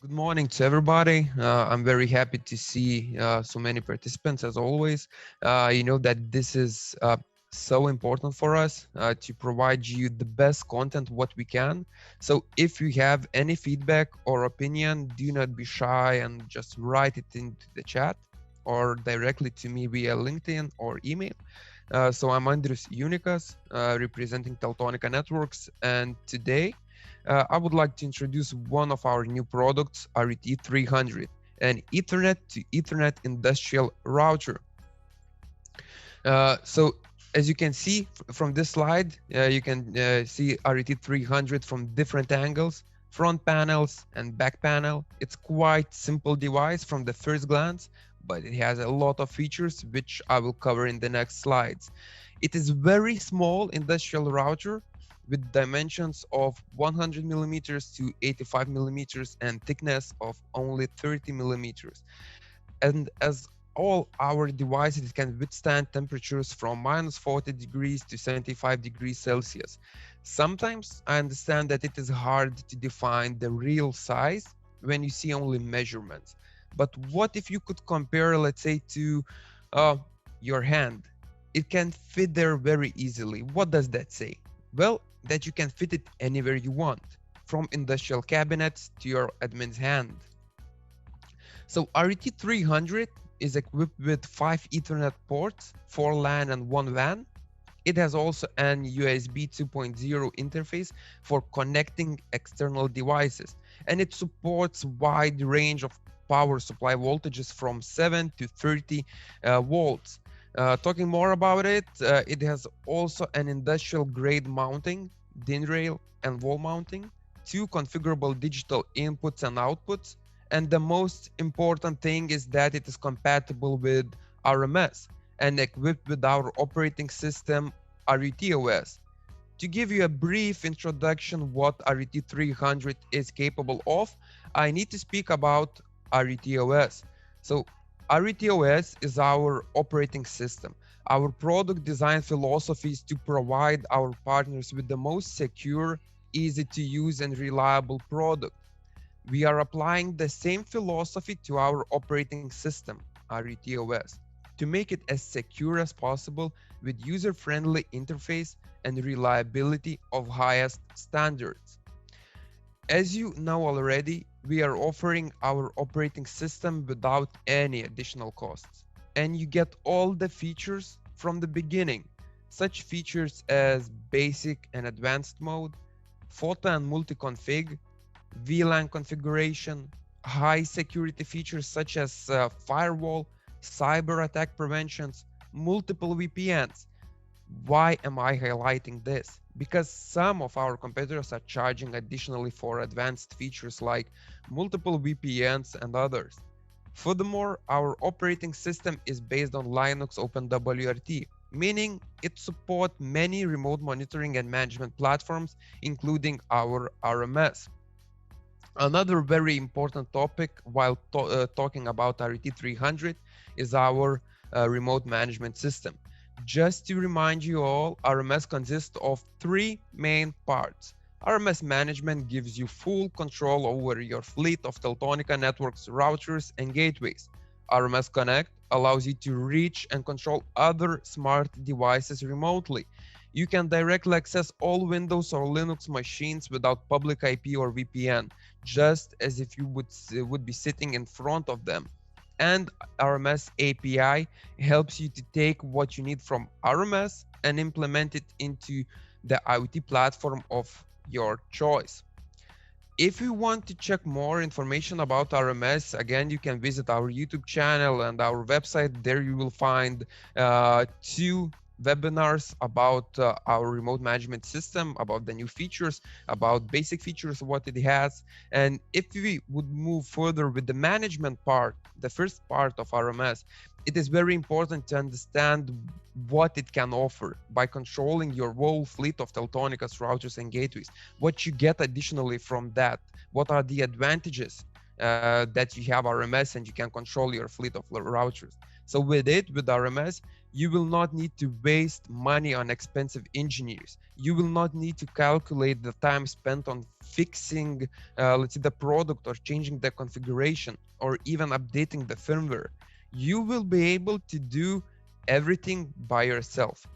Good morning to everybody. I'm very happy to see so many participants as always. You know that this is so important for us to provide you the best content what we can. So if you have any feedback or opinion, do not be shy and just write it into the chat or directly to me via LinkedIn or email. So I'm Andrius Unikas, representing Teltonika Networks, and today I would like to introduce one of our new products, RUT300, an Ethernet to Ethernet industrial router. So as you can see from this slide, you can see RUT300 from different angles, front panels and back panel. It's quite simple device from the first glance, but it has a lot of features which I will cover in the next slides. It is very small industrial router with dimensions of 100 millimeters to 85 millimeters and thickness of only 30 millimeters. And as all our devices can withstand temperatures from minus 40 degrees to 75 degrees Celsius. Sometimes I understand that it is hard to define the real size when you see only measurements. But what if you could compare, let's say, to uh, your hand? It can fit there very easily. What does that say? Well, that you can fit it anywhere you want, from industrial cabinets to your admin's hand. So RET300 is equipped with 5 Ethernet ports, 4 LAN and 1 WAN. It has also an USB 2.0 interface for connecting external devices, and it supports wide range of power supply voltages from 7 to 30 volts. Talking more about it, it has also an industrial grade mounting, DIN rail and wall mounting, 2 configurable digital inputs and outputs, and the most important thing is that it is compatible with RMS and equipped with our operating system RUTOS. To give you a brief introduction what RUT300 is capable of, I need to speak about RUTOS. So RUTOS is our operating system. Our product design philosophy is to provide our partners with the most secure, easy to use and reliable product. We are applying the same philosophy to our operating system, RUTOS, to make it as secure as possible with user-friendly interface and reliability of highest standards. As you know already, we are offering our operating system without any additional costs, and you get all the features from the beginning, such features as basic and advanced mode, photo and multi-config, VLAN configuration, high security features such as firewall, cyber attack preventions, multiple VPNs. Why am I highlighting this? Because some of our competitors are charging additionally for advanced features like multiple VPNs and others. Furthermore, our operating system is based on Linux OpenWRT, meaning it supports many remote monitoring and management platforms, including our RMS. Another very important topic while talking about RET300 is our remote management system. Just to remind you all, RMS consists of 3 main parts. RMS management gives you full control over your fleet of Teltonika networks, routers, and gateways. RMS Connect allows you to reach and control other smart devices remotely. You can directly access all Windows or Linux machines without public IP or VPN, just as if you would be sitting in front of them. And RMS API helps you to take what you need from RMS and implement it into the IoT platform of your choice. If you want to check more information about RMS, again, you can visit our YouTube channel and our website. There you will find 2 webinars about our remote management system, about the new features, about basic features, what it has. And if we would move further with the management part, the first part of RMS, it is very important to understand what it can offer by controlling your whole fleet of Teltonica's routers and gateways. What you get additionally from that, what are the advantages that you have RMS and you can control your fleet of routers. So with RMS, You will not need to waste money on expensive engineers. You will not need to calculate the time spent on fixing, let's say, the product or changing the configuration or even updating the firmware. You will be able to do everything by yourself.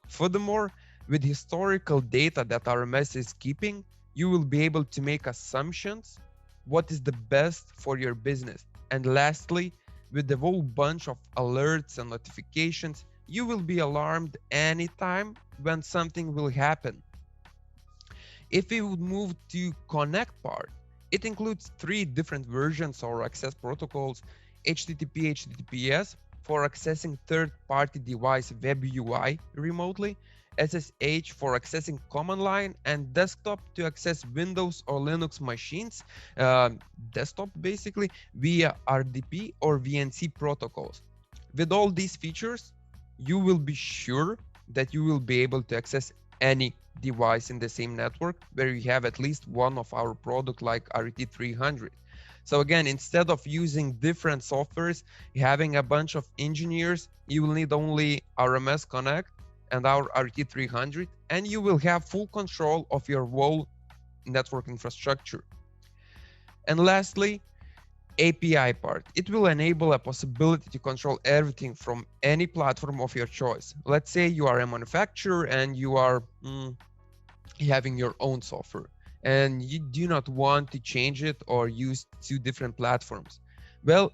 Furthermore, with historical data that RMS is keeping, you will be able to make assumptions what is the best for your business. And lastly, with the whole bunch of alerts and notifications, you will be alarmed anytime when something will happen. If we would move to connect part, it includes three different versions or access protocols: HTTP, HTTPS for accessing third-party device web UI remotely, SSH for accessing command line, and desktop to access Windows or Linux machines, desktop basically, via RDP or VNC protocols. With all these features, you will be sure that you will be able to access any device in the same network where you have at least one of our product like RUT300. So again, instead of using different softwares, having a bunch of engineers, you will need only RMS Connect and our RUT300, and you will have full control of your whole network infrastructure. And lastly, API part. It will enable a possibility to control everything from any platform of your choice. Let's say you are a manufacturer and you are having your own software and you do not want to change it or use two different platforms. Well,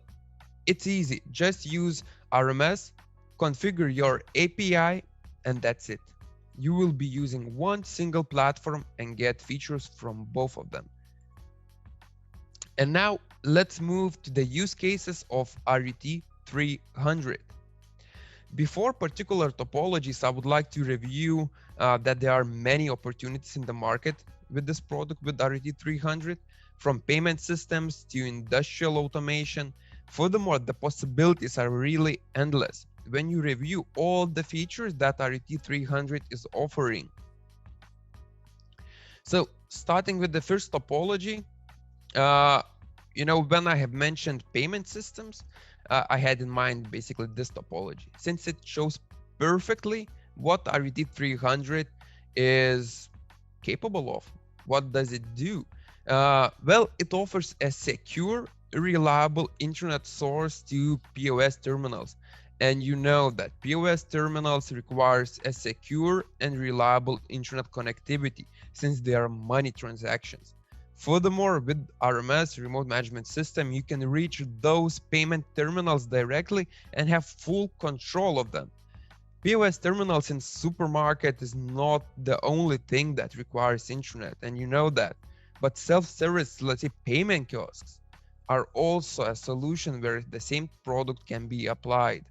it's easy. Just use RMS, configure your API, and that's it. You will be using one single platform and get features from both of them. And now let's move to the use cases of RUT300. Before particular topologies, I would like to review that there are many opportunities in the market with this product with RUT300, from payment systems to industrial automation. Furthermore, the possibilities are really endless when you review all the features that RUT300 is offering. So starting with the first topology, when I have mentioned payment systems, I had in mind basically this topology, since it shows perfectly what RUT300 is capable of. What does it do? Well, it offers a secure, reliable internet source to POS terminals. And you know that POS terminals requires a secure and reliable internet connectivity since they are money transactions. Furthermore, with RMS remote management system, you can reach those payment terminals directly and have full control of them. POS terminals in supermarket is not the only thing that requires internet, and you know that. But self-service, let's say payment kiosks, are also a solution where the same product can be applied.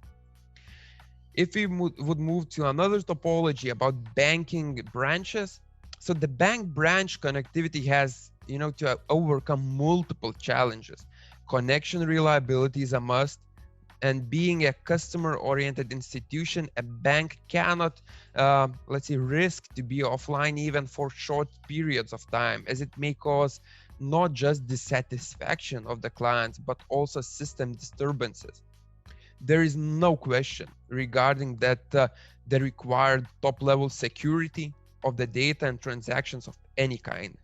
If we would move to another topology about banking branches, so the bank branch connectivity has, to overcome multiple challenges. Connection reliability is a must, and being a customer-oriented institution, a bank cannot, let's say, risk to be offline even for short periods of time, as it may cause not just dissatisfaction of the clients, but also system disturbances. There is no question regarding that the required top-level security of the data and transactions of any kind.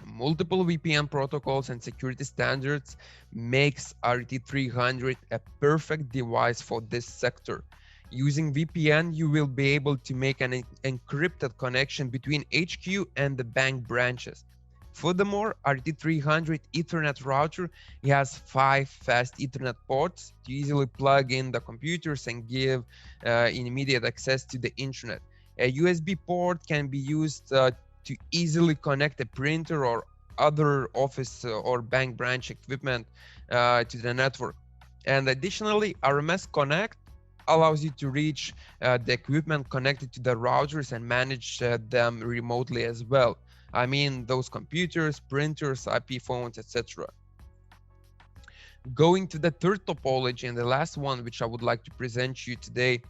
Multiple VPN protocols and security standards makes RUT300 a perfect device for this sector. Using VPN, you will be able to make an encrypted connection between HQ and the bank branches. Furthermore, RUT300 Ethernet router has 5 fast Ethernet ports to easily plug in the computers and give immediate access to the internet. A USB port can be used to easily connect a printer or other office or bank branch equipment to the network. And additionally, RMS Connect allows you to reach the equipment connected to the routers and manage them remotely as well. I mean, those computers, printers, IP phones, etc. Going to the third topology and the last one, which I would like to present you today,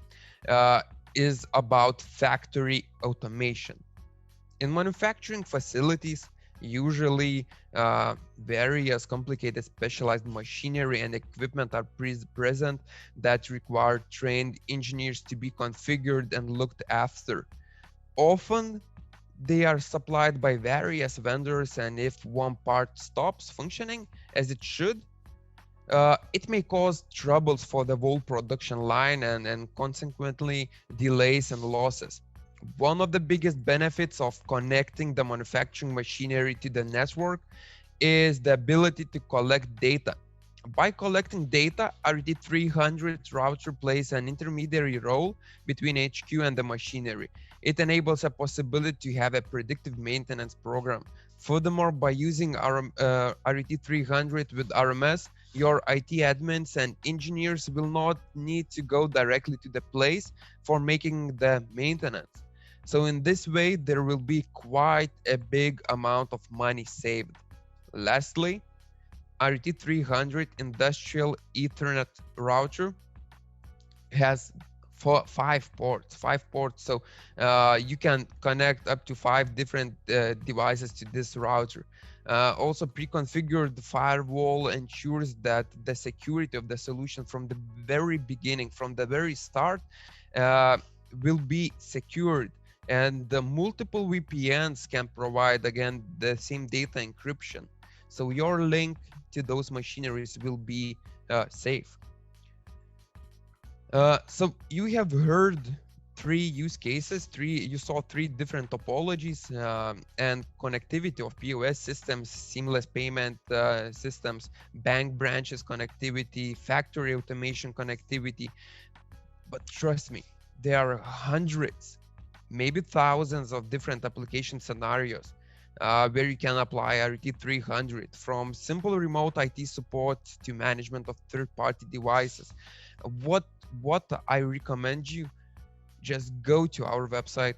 is about factory automation. In manufacturing facilities, Usually, various complicated specialized machinery and equipment are present that require trained engineers to be configured and looked after. Often, they are supplied by various vendors, and if one part stops functioning as it should, it may cause troubles for the whole production line and consequently delays and losses. One of the biggest benefits of connecting the manufacturing machinery to the network is the ability to collect data. By collecting data, RT300 router plays an intermediary role between HQ and the machinery. It enables a possibility to have a predictive maintenance program. Furthermore, by using RT300 with RMS, your IT admins and engineers will not need to go directly to the place for making the maintenance. So in this way, there will be quite a big amount of money saved. Lastly, RT300 industrial Ethernet router has five ports, so you can connect up to 5 different devices to this router. Also, pre-configured firewall ensures that the security of the solution from the very beginning, from the very start, uh, will be secured, and the multiple VPNs can provide again the same data encryption, so your link to those machineries will be safe. So you have heard three use cases, you saw three different topologies and connectivity of POS systems, seamless payment systems, bank branches connectivity, factory automation connectivity. But trust me, there are hundreds, maybe thousands of different application scenarios where you can apply RT300, from simple remote IT support to management of third-party devices. What what I recommend you, just go to our website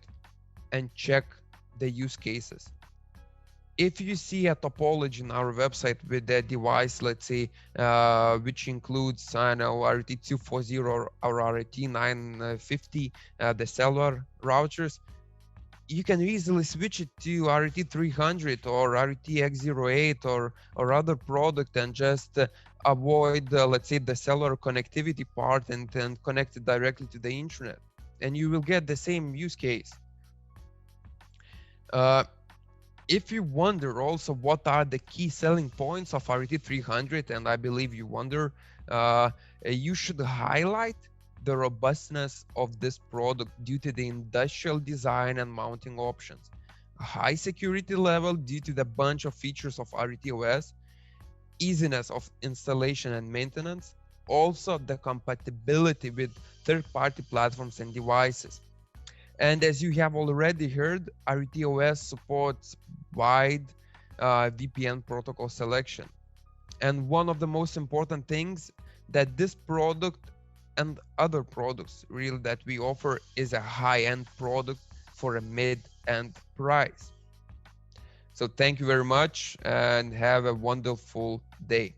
and check the use cases. If you see a topology in our website with a device, let's say, which includes, I know, RT240 or RT950, the cellular routers, you can easily switch it to RT300 or RTX08 or other product and just avoid, let's say, the cellular connectivity part and connect it directly to the internet, and you will get the same use case. Uh, if you wonder also what are the key selling points of RT300, and I believe you wonder, you should highlight the robustness of this product due to the industrial design and mounting options, a high security level due to the bunch of features of RTOS, easiness of installation and maintenance, also the compatibility with third-party platforms and devices. And as you have already heard, RTOS supports wide VPN protocol selection. And one of the most important things that this product and other products really that we offer is a high-end product for a mid-end price. So thank you very much and have a wonderful day.